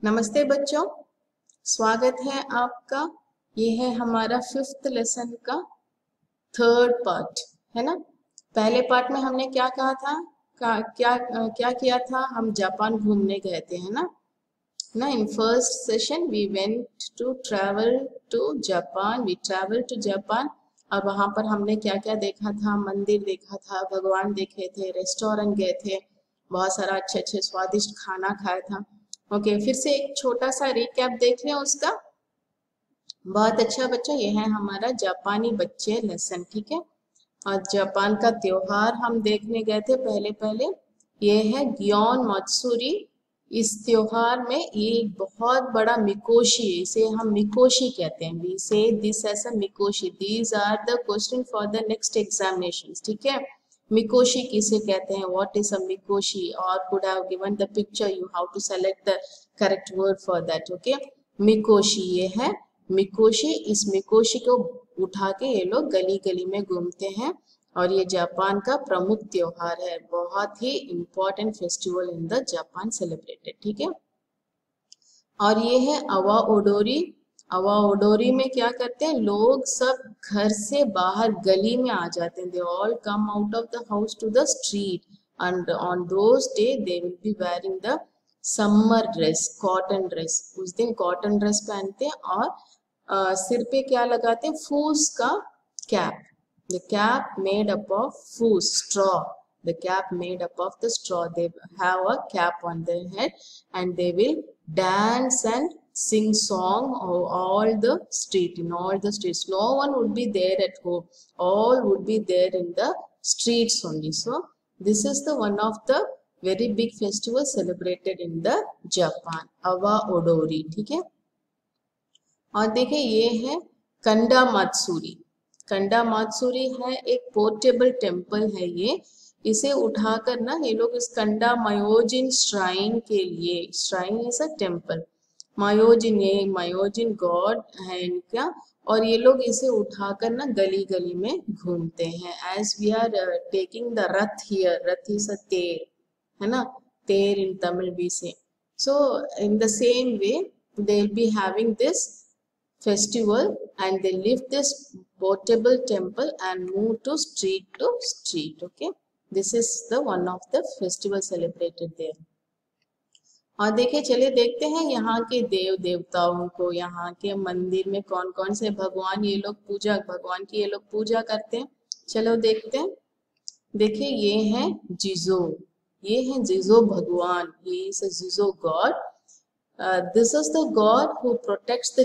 नमस्ते बच्चों, स्वागत है आपका। ये है हमारा 5th लेसन का 3rd पार्ट, है ना। पहले पार्ट में हमने क्या कहा था, क्या किया था, हम जापान घूमने गए थे, है ना। In first session we went to travel to Japan, we travel to Japan. और वहाँ पर हमने क्या क्या देखा था, मंदिर देखा था, भगवान देखे थे, रेस्टोरेंट गए थे, बहुत सारा अच्छे अच्छे स्वादिष्ट खाना खाया था। ओके, फिर से एक छोटा सा रिकैप देख लें उसका। बहुत अच्छा बच्चा, ये है हमारा जापानी बच्चे लेसन, ठीक है। और जापान का त्योहार हम देखने गए थे पहले पहले, ये है गियोन मत्सुरी। इस त्योहार में ये एक बहुत बड़ा मिकोशी है, इसे हम मिकोशी कहते हैं। We say this as a मिकोशी। These are the question for the next examinations, ठीक है। मिकोशी किसे कहते हैं, व्हाट इज अ मिकोशी, और could have given the picture, you how to select the correct word for that. Okay, मिकोशी ये है मिकोशी। इस मिकोशी को उठा के ये लोग गली गली में घूमते हैं, और ये जापान का प्रमुख त्योहार है, बहुत ही important festival in the Japan celebrated, ठीक है। और ये है अवा ओडोरी। अवा ओडोरी में क्या करते हैं लोग, सब घर से बाहर गली में आ जाते हैं। They all come out of the house to the street, and on those day they will be wearing the summer dress, cotton dress. उस दिन कॉटन ड्रेस पहनते हैं, और सिर पे क्या लगाते हैं, फूस का cap. The cap made up of फूस, straw. The cap made up of the straw. They have a cap on their head, and they will dance and sing song all the street, in all the streets. No one would be there at home, all would be there in the streets only. So this is the one of the very big festival celebrated in the Japan, Awa Odori, ठीक है। और देखिए ये है कंडा मात्सुरी। कंडा मात्सुरी है एक portable temple है ये। इसे उठाकर ना ये लोग इस कंडा मयोजिन श्राइन के लिए, श्राइन इज अ टेम्पल, मयोजिन, ये मयोजिन गॉड है इनका, और ये लोग इसे उठाकर ना गली गली में घूमते हैं। As we are taking the rath here, rath is a ther, है ना, ther in Tamil we say. So in the same way they will be having this festival, and they lift this portable temple and move to street. Okay, this is the one of the festival celebrated there. और देखिए, चलिए देखते हैं यहाँ के देव देवताओं को, यहाँ के मंदिर में कौन कौन से भगवान ये लोग भगवान की ये लोग पूजा करते हैं। चलो देखते हैं। देखिए ये है जिजो, ये है जिजो भगवान, ये इज अ जिजो god. This is the God who protects the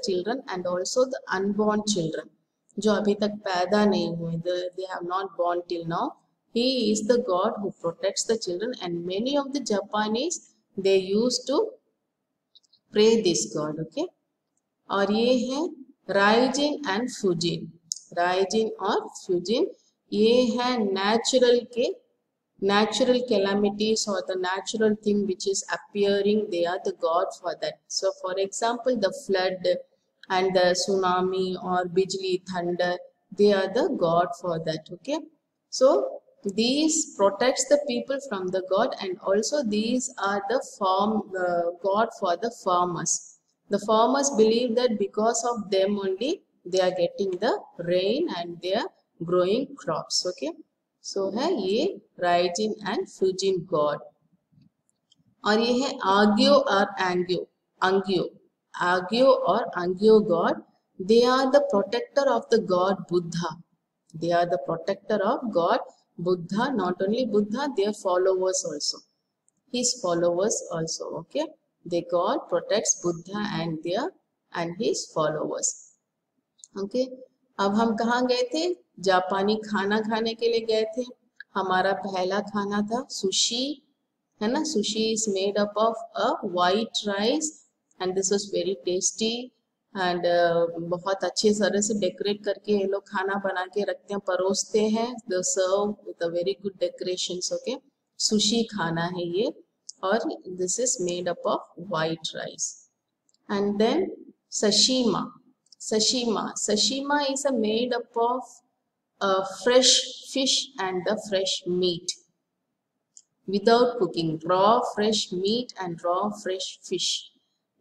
children and also the unborn children, जो अभी तक पैदा नहीं हुए, they have not born till now. He is the God who protects the children, and many of the Japanese they used to pray this God. Okay, और ये है राइजिन and फुजिन। राइजिन और फुजिन ये है natural calamities, or the natural thing which is appearing, they are the god for that. So for example, the flood and the tsunami or bijli, thunder, they are the god for that. Okay, so these protects the people from the god, and also these are the god for the farmers. The farmers believe that because of them only they are getting the rain and they are growing crops. Okay, सो है ये राइजिन and फुजिन God. और ये है आग्यो और आग्यो और अंग्यो god. They are the protector of the god Buddha, they are the protector of god Buddha. Not only Buddha, their followers also, his followers also. Okay, the god protects Buddha and his followers. Okay, अब हम कहाँ गए थे, जापानी खाना खाने के लिए गए थे। हमारा पहला खाना था सुशी, है ना। Sushi is made up of a white rice, and this was very tasty, and बहुत अच्छे तरह से डेकोरेट करके ये लोग खाना बना के रखते हैं, परोसते हैं। The serve with a very good decorations. Okay, sushi खाना है ये, और this is made up of white rice. And then sashimi. Sashima is made up of fresh fish and the fresh meat. without cooking, raw fresh meat and raw fresh fish.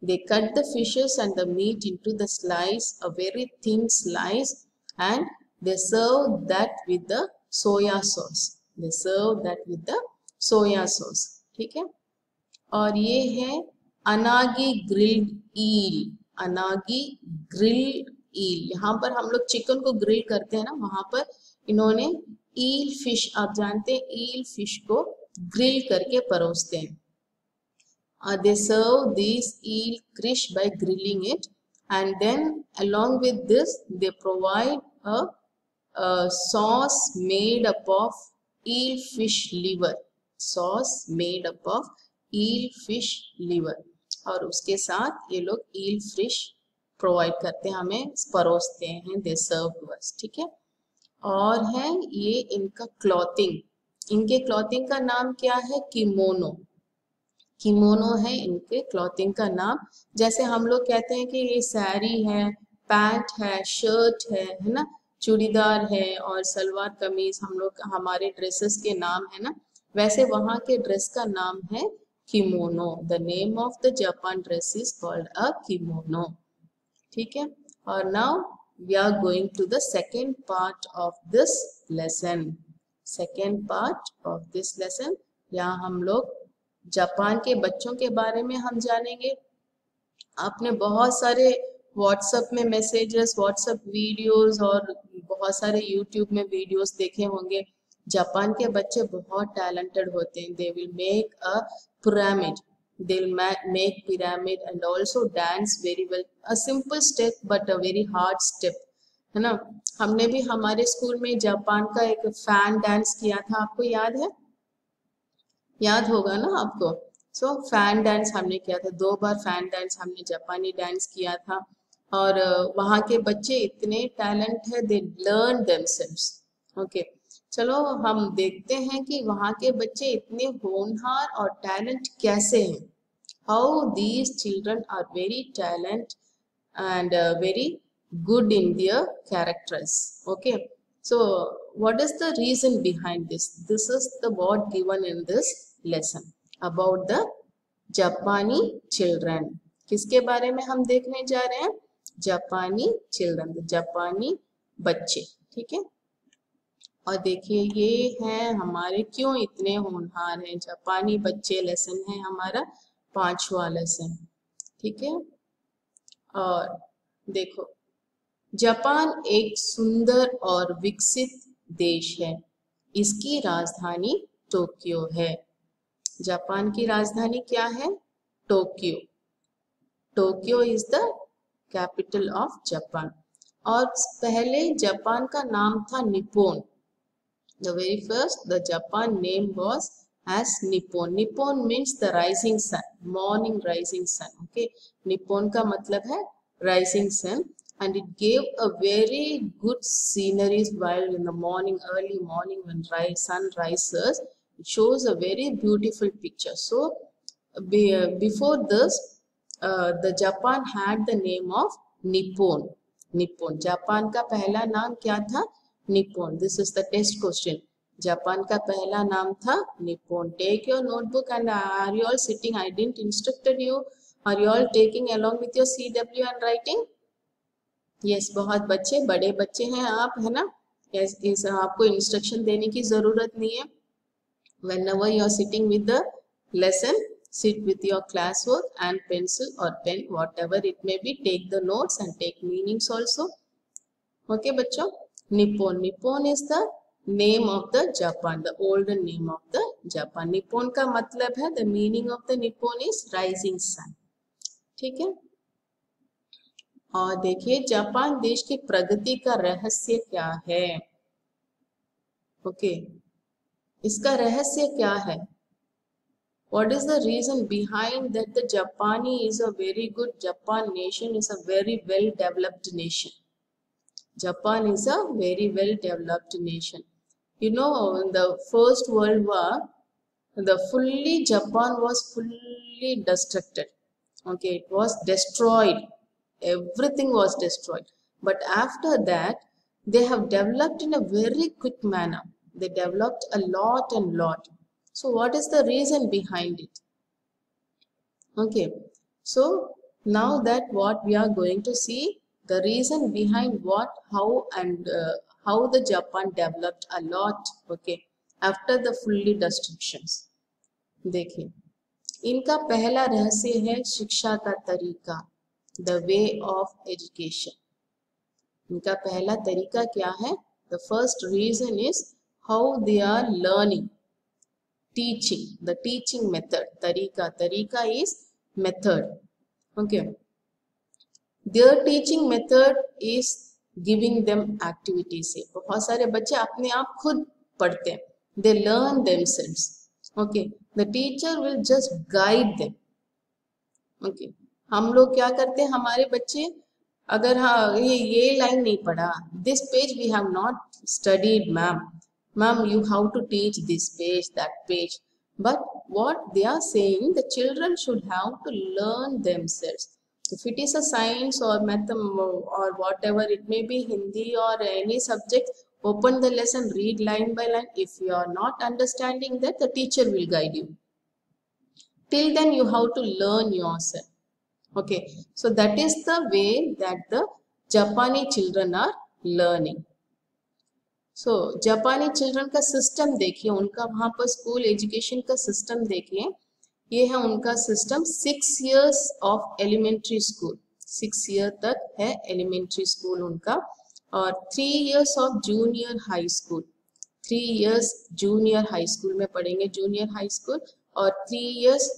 They cut the fishes and the meat into the slice, a very thin slice, and they serve that with the soya sauce. They serve that with the soya sauce. ठीक है. और ये है अनागी grilled ईल. अनागी grilled ईल. यहाँ पर हम लोग chicken को ग्रिल करते हैं ना, वहां पर इन्होंने ईल फिश, आप जानते हैं ईल फिश को ग्रिल करके परोसते हैं. They serve this eel fish by grilling it, and then along with this they provide a sauce made up of eel fish liver. Sauce made up of eel fish liver. और उसके साथ ये लोग eel fish provide करते हैं, हमें परोसते हैं. दे सर्व टू अस. ठीक है. और है ये इनका क्लॉथिंग. इनके क्लॉथिंग का नाम क्या है? किमोनो. किमोनो है इनके क्लॉथिंग का नाम. जैसे हम लोग कहते हैं कि ये साड़ी है, पैंट है, शर्ट है ना, चूड़ीदार है और सलवार कमीज हम लोग हमारे ड्रेसेस के नाम है ना, वैसे वहां के ड्रेस का नाम है kimono. The name of the Japan dress is called a kimono. ठीक है. और now we are going to the second part of this lesson. Second part of this lesson, यहाँ हम लोग जापान के बच्चों के बारे में हम जानेंगे. आपने बहुत सारे व्हाट्सएप में मैसेजेस, व्हाट्सएप वीडियोस और बहुत सारे यूट्यूब में वीडियोस देखे होंगे. जापान के बच्चे बहुत टैलेंटेड होते हैं. They will make a pyramid. They will make pyramid and also dance very well. A simple step but a very hard step, है ना. हमने भी हमारे स्कूल में जापान का एक फैन डांस किया था, आपको याद है? याद होगा ना आपको. सो फैन डांस हमने किया था 2 बार. फैन डांस हमने जापानी डांस किया था. और वहाँ के बच्चे इतने टैलेंट है, दे लर्न देमसेल्व्स. ओके, चलो हम देखते हैं कि वहाँ के बच्चे इतने होनहार और टैलेंट कैसे हैं. How these children are very talent and very good in their characters. Okay, so what is the reason behind this? This is the word given in this lesson about the Japani children. किसके बारे में हम देखने जा रहे हैं? जापानी children, जापानी बच्चे. ठीक है. और देखिए ये है हमारे क्यों इतने होनहार हैं जापानी बच्चे. लेसन है हमारा 5वां लेसन. ठीक है. और देखो, जापान एक सुंदर और विकसित देश है. इसकी राजधानी टोक्यो है. जापान की राजधानी क्या है? Tokyo. Tokyo is the capital of Japan. और पहले जापान का नाम था Nippon. The very first the Japan name was as Nippon. Nippon means the rising sun, morning rising sun. Okay, Nippon का मतलब है rising sun. And it gave a very good sceneries while in the morning, early morning when sun rises. It shows a very beautiful picture. So before this, the Japan had the name of Nippon. Nippon. Japan का पहला नाम क्या था? Nippon. This is the test question. Japan का पहला नाम था Nippon. Take your notebook and are you all sitting? I didn't instructed you. Are you all taking along with your CW and writing? Yes, बहुत बच्चे, बड़े बच्चे हैं आप, है ना. इस आपको इंस्ट्रक्शन देने की जरूरत नहीं है. whenever you are sitting with the lesson, sit with your classwork and pencil or pen, whatever it may be. Take the notes and take meanings also. Okay बच्चों. Nippon. Nippon is the name of the Japan, the older name of the Japan. Nippon का मतलब है, the meaning of the Nippon is rising sun. ठीक है. और देखिए Japan देश की प्रगति का रहस्य क्या है. ओके, इसका रहस्य क्या है? What is the reason behind that the Japani is a very good, Japan nation is a very well developed nation. Japan is a very well developed nation. You know, in the First World War, Japan was fully destructed. Okay, it was destroyed. Everything was destroyed. But after that, they have developed in a very quick manner. They developed a lot and lot. So what is the reason behind it? Okay, so now that what we are going to see the reason behind what, how, and how the Japan developed a lot, okay, after the fully destructions. देखिए, इनका पहला रहस्य है शिक्षा का तरीका, the way of education. इनका पहला तरीका क्या है? The first reason is how they are learning, teaching, the teaching method. Tarika is method. Okay, their teaching method is giving them activities. बहुत सारे बच्चे अपने आप खुद पढ़ते हैं, they learn themselves. Okay, the teacher will just guide them. Okay, हम लोग क्या करते हैं, हमारे बच्चे अगर हाँ ये लाइन नहीं पढ़ा, this page we have not studied, ma'am, you have to teach this page, that page. But what they are saying, the children should have to learn themselves. If it is a science or math or whatever it may be, Hindi or any subject, open the lesson, read line by line. If you are not understanding that, the teacher will guide you. Till then you have to learn yourself. Okay, so that is the way that the Japanese children are learning. So जापानी children का system देखिए, उनका वहाँ पर school education का system देखिए. ये है उनका system. 6 years of elementary school, 6 year तक है एलिमेंट्री स्कूल उनका, और 3 years of junior high school. 3 years junior high school में पढ़ेंगे, जूनियर हाई स्कूल, और 3 years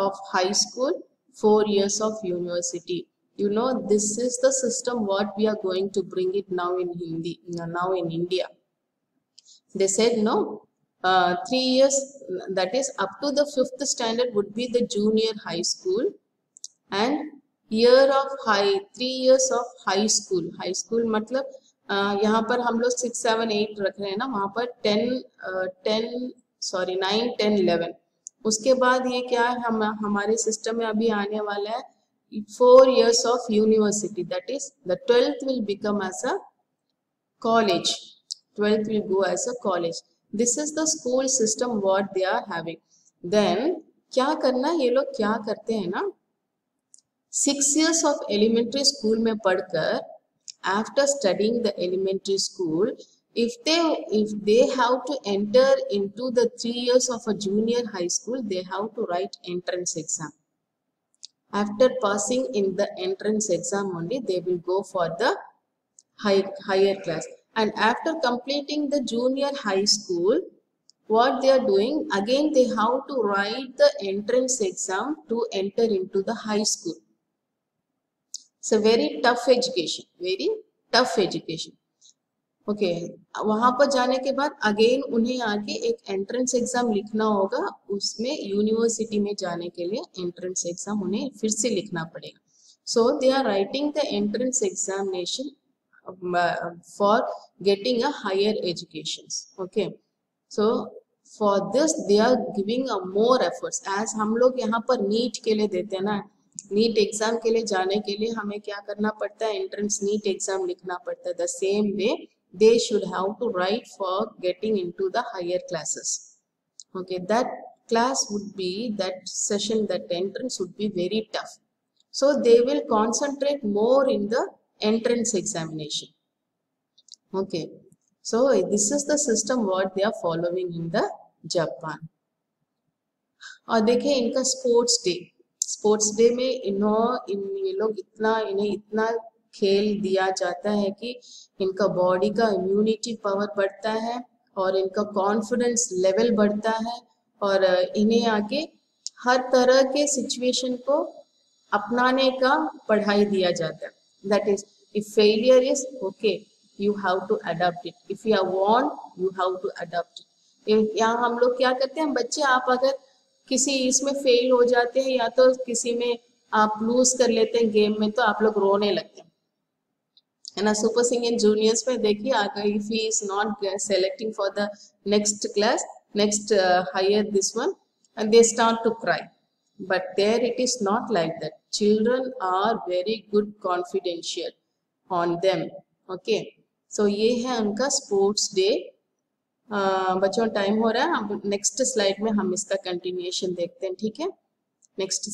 of high school, 4 years of university. You know, this is the system what we are going to bring it now in Hindi, now in India. They said no, 3 years, that is up to the 5th standard would be the junior high school, and year of high 3 years of high school. High school मतलब यहाँ पर हम लोग 6, 7, 8 रख रहे हैं ना, वहाँ पर 9, 10, 11. उसके बाद ये क्या है, हमारे सिस्टम में अभी आने वाला है 4 years of university. That is the 12th will become as a college. 12th will go as a college. This is the school system what they are having. Then क्या करना, ये लोग क्या करते हैं ना, 6 years of elementary school में पढ़कर, after studying the elementary school, if they have to enter into the 3 years of a junior high school, they have to write entrance exam. After passing in the entrance exam only, they will go for the higher class. And after completing the junior high school, what they are doing, again they have to write the entrance exam to enter into the high school. It's a very tough education, very tough education. Okay, वहाँ पर जाने के बाद again उन्हें आगे एक entrance exam लिखना होगा, उसमें यूनिवर्सिटी में जाने के लिए एंट्रेंस एग्जाम उन्हें फिर से लिखना पड़ेगा. So they are writing the entrance examination for getting a higher educations. Okay, so for this they are giving a more efforts. As हम लोग यहाँ पर नीट के लिए देते हैं ना, नीट एग्जाम के लिए जाने के लिए हमें क्या करना पड़ता है, एंट्रेंस नीट एग्जाम लिखना पड़ता है. The same way they should have to write for getting into the higher classes. Okay, that class would be, that session, that entrance would be very tough. So they will concentrate more in the entrance examination. Okay, so this is the system what they are following in the Japan. और देखिए इनका sports day में ये लोग इन्हें इतना खेल दिया जाता है कि इनका बॉडी का इम्यूनिटी पावर बढ़ता है और इनका कॉन्फिडेंस लेवल बढ़ता है, और इन्हें आगे हर तरह के सिचुएशन को अपनाने का पढ़ाई दिया जाता है. That is, if failure is okay, you have to adopt it. If you want, you have to adopt it. यहाँ हम लोग क्या करते हैं, बच्चे आप अगर किसी इसमें फेल हो जाते हैं या तो किसी में आप लूज कर लेते हैं गेम में, तो आप लोग रोने लगते हैं, है ना. सुपर सिंगर जूनियर्स में देखिए, अगर if he is not selecting for the next class, next hire this one, and they start to cry. But there it is not like that. Children are very good confidential on them. Okay, so ये है उनका sports day बच्चों time हो रहा है, अब next slide में हम इसका कंटिन्यूएशन देखते हैं, ठीक है। नेक्स्ट